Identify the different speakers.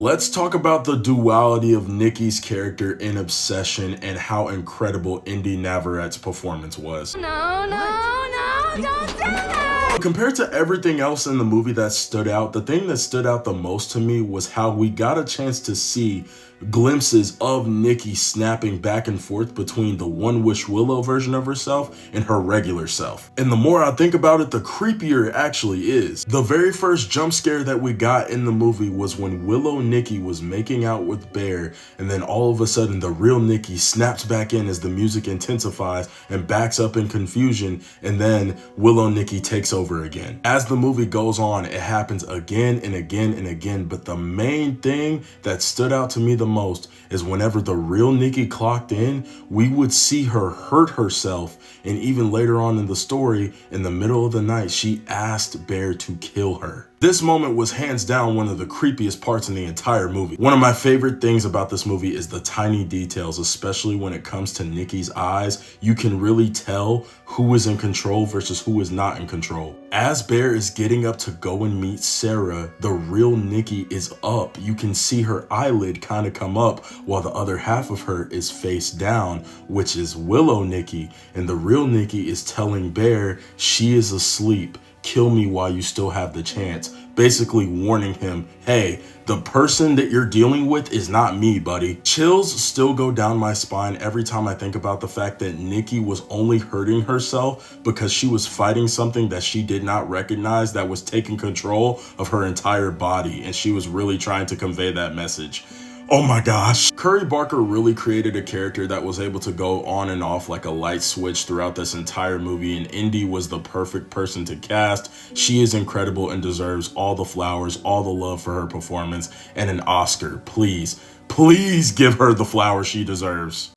Speaker 1: Let's talk about the duality of Nikki's character in Obsession and how incredible Inde Navarette's performance was.
Speaker 2: No, no, no, don't do that!
Speaker 1: Compared to everything else in the movie that stood out, the thing that stood out the most to me was how we got a chance to see glimpses of Nikki snapping back and forth between the One Wish Willow version of herself and her regular self. And the more I think about it, the creepier it actually is. The very first jump scare that we got in the movie was when Willow Nikki was making out with Bear, and then all of a sudden the real Nikki snaps back in as the music intensifies and backs up in confusion, and then Willow Nikki takes over again. As the movie goes on, it happens again and again and again, but the main thing that stood out to me the most is whenever the real Nikki clocked in, we would see her hurt herself, and even later on in the story, in the middle of the night, she asked Bear to kill her. This moment was hands down one of the creepiest parts in the entire movie. One of my favorite things about this movie is the tiny details, especially when it comes to Nikki's eyes. You can really tell who is in control versus who is not in control. As Bear is getting up to go and meet Sarah, the real Nikki is up. You can see her eyelid kind of come up while the other half of her is face down, which is Willow Nikki, and the real Nikki is telling Bear she is asleep. Kill me while you still have the chance. Basically warning him, hey, the person that you're dealing with is not me, buddy. Chills still go down my spine every time I think about the fact that Nikki was only hurting herself because she was fighting something that she did not recognize that was taking control of her entire body, and she was really trying to convey that message. Oh my gosh. Curry Barker really created a character that was able to go on and off like a light switch throughout this entire movie, and Inde was the perfect person to cast. She is incredible and deserves all the flowers, all the love for her performance, and an Oscar. Please, please give her the flowers she deserves.